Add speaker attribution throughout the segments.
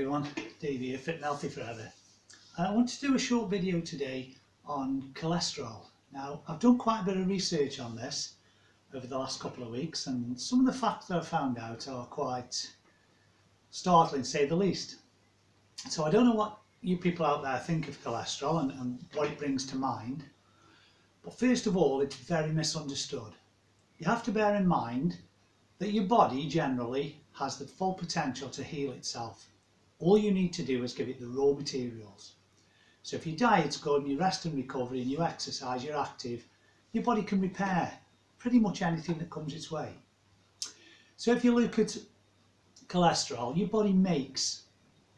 Speaker 1: everyone, Davey here, Fit and Healthy Forever. I want to do a short video today on cholesterol. Now, I've done quite a bit of research on this over the last couple of weeks, and some of the facts that I've found out are quite startling, to say the least. So I don't know what you people out there think of cholesterol and what it brings to mind, but first of all, it's very misunderstood. You have to bear in mind that your body generally has the full potential to heal itself. All you need to do is give it the raw materials. So if your diet's good and you rest and recover and you exercise, you're active, your body can repair pretty much anything that comes its way. So if you look at cholesterol, your body makes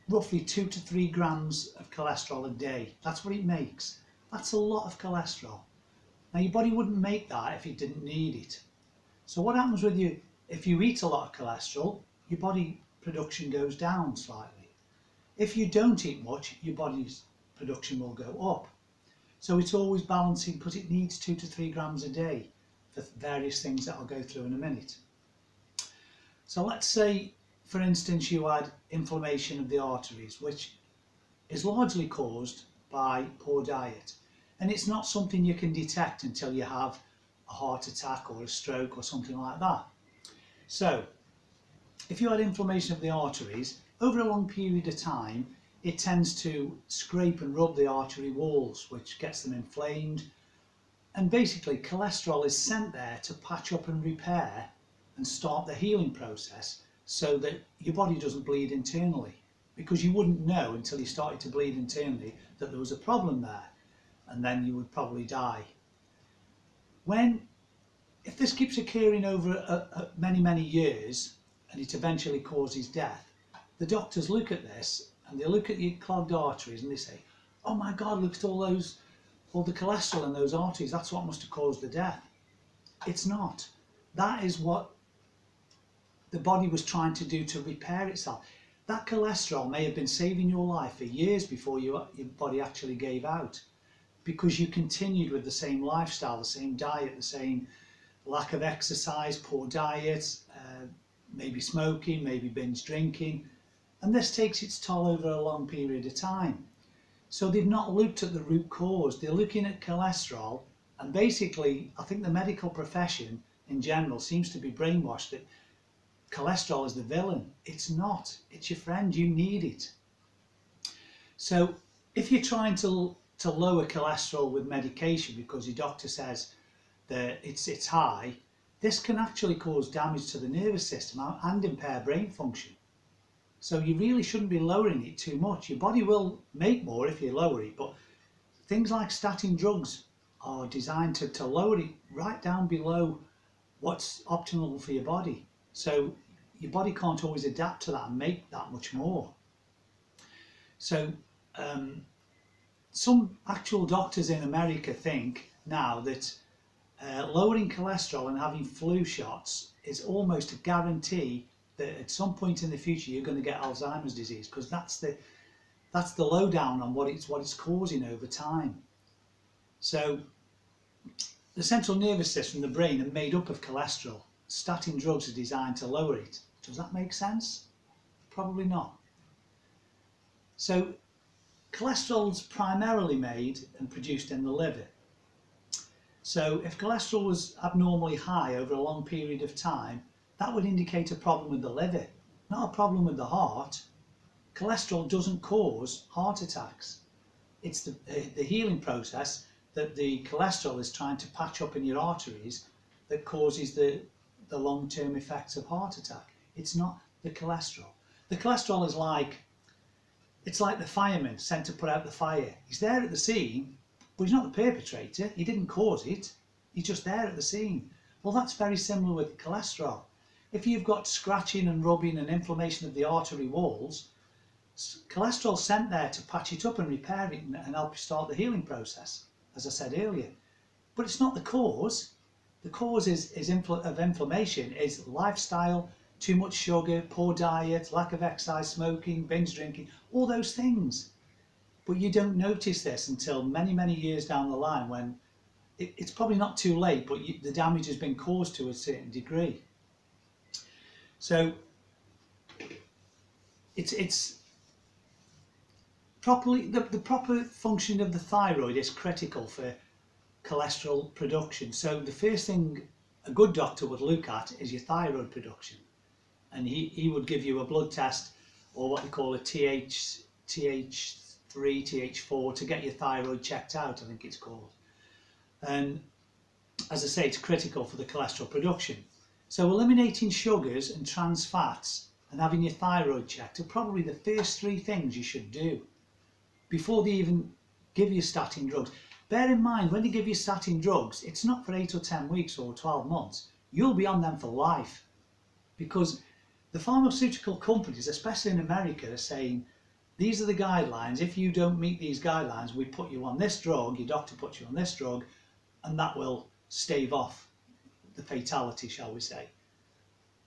Speaker 1: roughly 2 to 3 grams of cholesterol a day. That's what it makes. That's a lot of cholesterol. Now your body wouldn't make that if it didn't need it. So what happens with you, if you eat a lot of cholesterol, your body production goes down slightly. If you don't eat much, your body's production will go up. So it's always balancing because it needs 2 to 3 grams a day for various things that I'll go through in a minute. So let's say, for instance, you had inflammation of the arteries, which is largely caused by poor diet. And it's not something you can detect until you have a heart attack or a stroke or something like that. So if you had inflammation of the arteries, over a long period of time, it tends to scrape and rub the artery walls, which gets them inflamed. And basically, cholesterol is sent there to patch up and repair and start the healing process so that your body doesn't bleed internally. Because you wouldn't know until you started to bleed internally that there was a problem there, and then you would probably die. If this keeps occurring over many years, and it eventually causes death, the doctors look at this and they look at your clogged arteries and they say, oh my God, look at all the cholesterol in those arteries, that's what must have caused the death. It's not. That is what the body was trying to do to repair itself. That cholesterol may have been saving your life for years before your body actually gave out, because you continued with the same lifestyle, the same diet, the same lack of exercise, poor diet, maybe smoking, maybe binge drinking, and this takes its toll over a long period of time. So they've not looked at the root cause. They're looking at cholesterol, and basically I think the medical profession in general seems to be brainwashed that cholesterol is the villain. It's not. It's your friend. You need it. So if you're trying to lower cholesterol with medication because your doctor says that it's high, this can actually cause damage to the nervous system and impair brain function. So you really shouldn't be lowering it too much. Your body will make more if you lower it, but things like statin drugs are designed to lower it right down below what's optimal for your body. So your body can't always adapt to that and make that much more. So some actual doctors in America think now that lowering cholesterol and having flu shots is almost a guarantee that at some point in the future you're going to get Alzheimer's disease, because that's the lowdown on what it's causing over time. So the central nervous system, the brain, are made up of cholesterol. Statin drugs are designed to lower it. Does that make sense? Probably not. So cholesterol's primarily made and produced in the liver. So if cholesterol was abnormally high over a long period of time, that would indicate a problem with the liver, not a problem with the heart. Cholesterol doesn't cause heart attacks. It's the healing process that the cholesterol is trying to patch up in your arteries that causes the long-term effects of heart attack. It's not the cholesterol. The cholesterol is like the fireman sent to put out the fire. He's there at the scene, but he's not the perpetrator. He didn't cause it. He's just there at the scene. Well, that's very similar with cholesterol. If you've got scratching and rubbing and inflammation of the artery walls, cholesterol's sent there to patch it up and repair it and help you start the healing process, as I said earlier. But it's not the cause. The cause of inflammation is lifestyle, too much sugar, poor diet, lack of exercise, smoking, binge drinking, all those things. But you don't notice this until many years down the line, when it's probably not too late, but the damage has been caused to a certain degree. So it's the proper function of the thyroid is critical for cholesterol production. So the first thing a good doctor would look at is your thyroid production, and he would give you a blood test, or what they call a TH3, TH4, to get your thyroid checked out, I think it's called. And as I say, it's critical for the cholesterol production. So eliminating sugars and trans fats and having your thyroid checked are probably the first three things you should do before they even give you statin drugs. Bear in mind, when they give you statin drugs, it's not for 8 or 10 weeks or 12 months. You'll be on them for life, because the pharmaceutical companies, especially in America, are saying, these are the guidelines. If you don't meet these guidelines, we put you on this drug, your doctor puts you on this drug, and that will stave off the fatality, shall we say.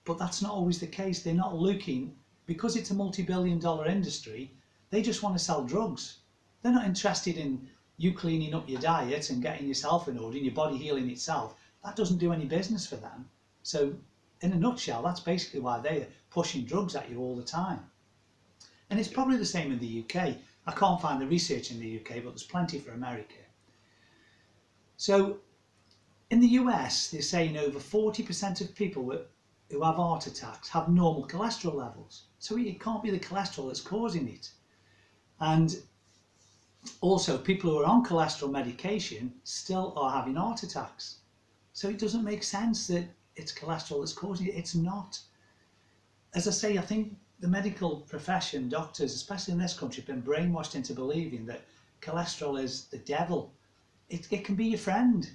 Speaker 1: But that's not always the case. They're not looking, because it's a multi-billion-dollar industry, they just want to sell drugs. They're not interested in you cleaning up your diet and getting yourself in order and your body healing itself. That doesn't do any business for them. So in a nutshell, that's basically why they're pushing drugs at you all the time. And it's probably the same in the UK. I can't find the research in the UK, but there's plenty for America. So in the US, they're saying over 40% of people who have heart attacks have normal cholesterol levels. So it can't be the cholesterol that's causing it. And also, people who are on cholesterol medication still are having heart attacks. So it doesn't make sense that it's cholesterol that's causing it. It's not. As I say, I think the medical profession, doctors, especially in this country, have been brainwashed into believing that cholesterol is the devil. It can be your friend.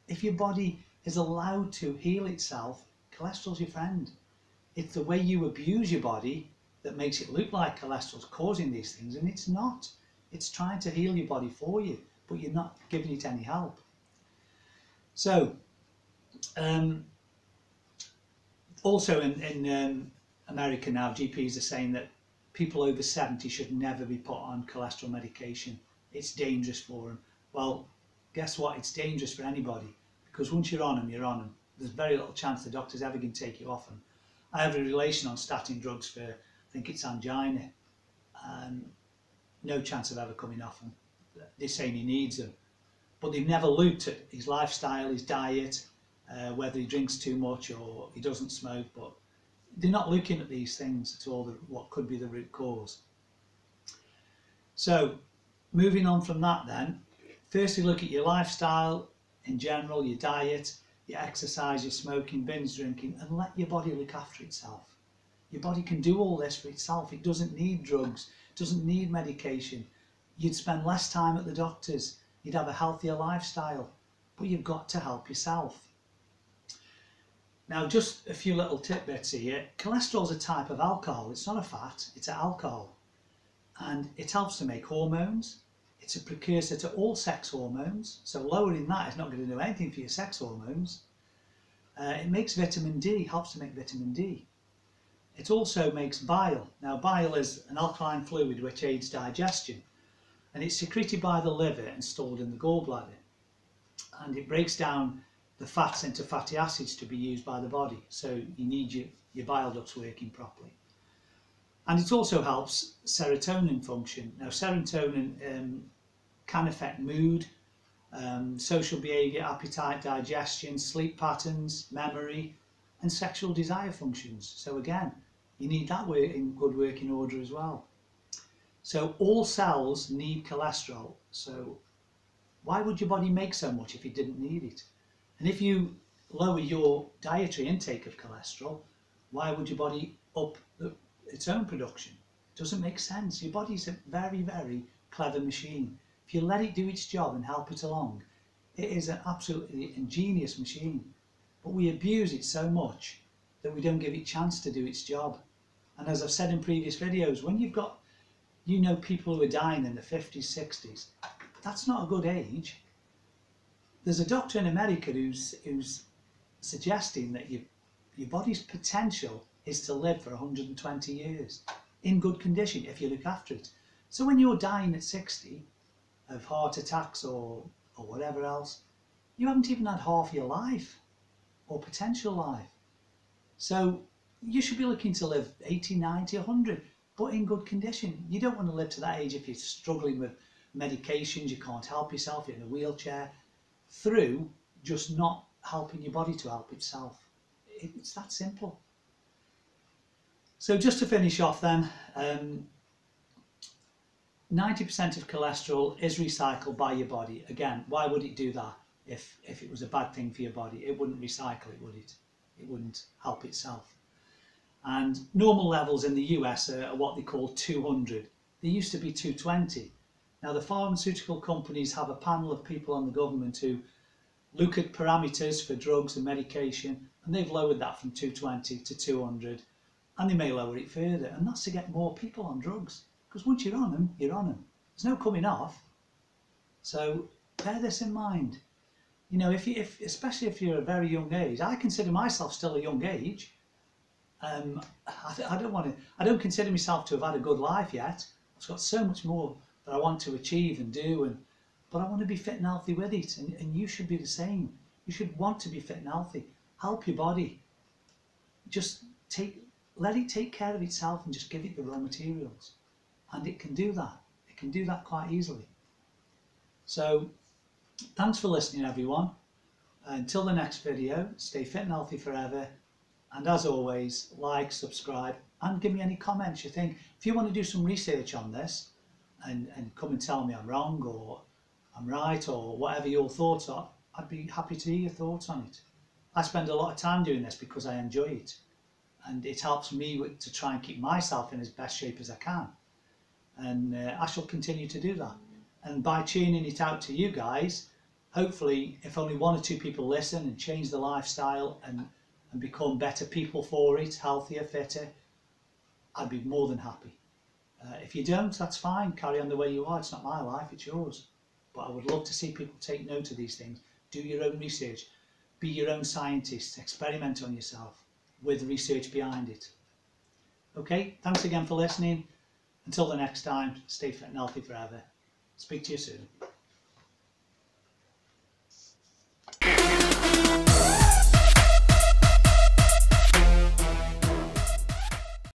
Speaker 1: If your body is allowed to heal itself, cholesterol's your friend. It's the way you abuse your body that makes it look like cholesterol's causing these things, and it's not. It's trying to heal your body for you, but you're not giving it any help. So, also in America now, GPs are saying that people over 70 should never be put on cholesterol medication. It's dangerous for them. Well, guess what? It's dangerous for anybody, because once you're on them, you're on them. There's very little chance the doctor's ever going to take you off them. I have a relation on statin drugs for, I think it's angina, and no chance of ever coming off them. They're saying he needs them, but they've never looked at his lifestyle, his diet, whether he drinks too much or he doesn't smoke. But they're not looking at these things at all, what could be the root cause. So moving on from that then, firstly look at your lifestyle in general, your diet, your exercise, your smoking, binge drinking, and let your body look after itself. Your body can do all this for itself. It doesn't need drugs, doesn't need medication. You'd spend less time at the doctor's, you'd have a healthier lifestyle, but you've got to help yourself. Now, just a few little tidbits here. Cholesterol is a type of alcohol. It's not a fat, it's an alcohol. And it helps to make hormones. It's a precursor to all sex hormones. So lowering that is not going to do anything for your sex hormones. It makes vitamin D, helps to make vitamin D. It also makes bile. Now, bile is an alkaline fluid which aids digestion, and it's secreted by the liver and stored in the gallbladder. And it breaks down the fats into fatty acids to be used by the body. So you need your bile ducts working properly. And it also helps serotonin function. Now, serotonin can affect mood, social behaviour, appetite, digestion, sleep patterns, memory, and sexual desire functions. So again, you need that in good working order as well. So all cells need cholesterol. So why would your body make so much if it didn't need it? And if you lower your dietary intake of cholesterol, why would your body up its own production? It doesn't make sense. Your body's a very, very clever machine. If you let it do its job and help it along, it is an absolutely ingenious machine. But we abuse it so much that we don't give it a chance to do its job. And as I've said in previous videos, when you've got, people who are dying in the 50s, 60s, that's not a good age. There's a doctor in America who's suggesting that your body's potential is to live for 120 years in good condition if you look after it. So when you're dying at 60 of heart attacks or whatever else, you haven't even had half your life or potential life. So you should be looking to live 80, 90, 100. but in good condition. You don't want to live to that age if you're struggling with medications, you can't help yourself, you're in a wheelchair, through just not helping your body to help itself. It's that simple. So just to finish off then, 90% of cholesterol is recycled by your body. Again, why would it do that if it was a bad thing for your body? It wouldn't recycle it, would it? It wouldn't help itself. And normal levels in the US are what they call 200. They used to be 220. Now the pharmaceutical companies have a panel of people on the government who look at parameters for drugs and medication, and they've lowered that from 220 to 200, and they may lower it further, and that's to get more people on drugs, because once you're on them, you're on them. There's no coming off. So bear this in mind. You know, especially if you're a very young age, I consider myself still a young age. I don't consider myself to have had a good life yet. I've got so much more that I want to achieve and do, but I want to be fit and healthy with it, and you should be the same. You should want to be fit and healthy. Help your body. Just let it take care of itself and just give it the raw materials. And it can do that. It can do that quite easily. So thanks for listening, everyone. Until the next video, stay fit and healthy forever. And as always, like, subscribe, and give me any comments you think. If you want to do some research on this and come and tell me I'm wrong or I'm right or whatever your thoughts are, I'd be happy to hear your thoughts on it. I spend a lot of time doing this because I enjoy it, and it helps me to try and keep myself in as best shape as I can. And I shall continue to do that. And by tuning it out to you guys, hopefully if only 1 or 2 people listen and change their lifestyle and become better people for it, healthier, fitter, I'd be more than happy. If you don't, that's fine, carry on the way you are. It's not my life, it's yours. But I would love to see people take note of these things. Do your own research, be your own scientist, experiment on yourself with research behind it. Okay, thanks again for listening. Until the next time, stay fit and healthy forever. Speak to you soon.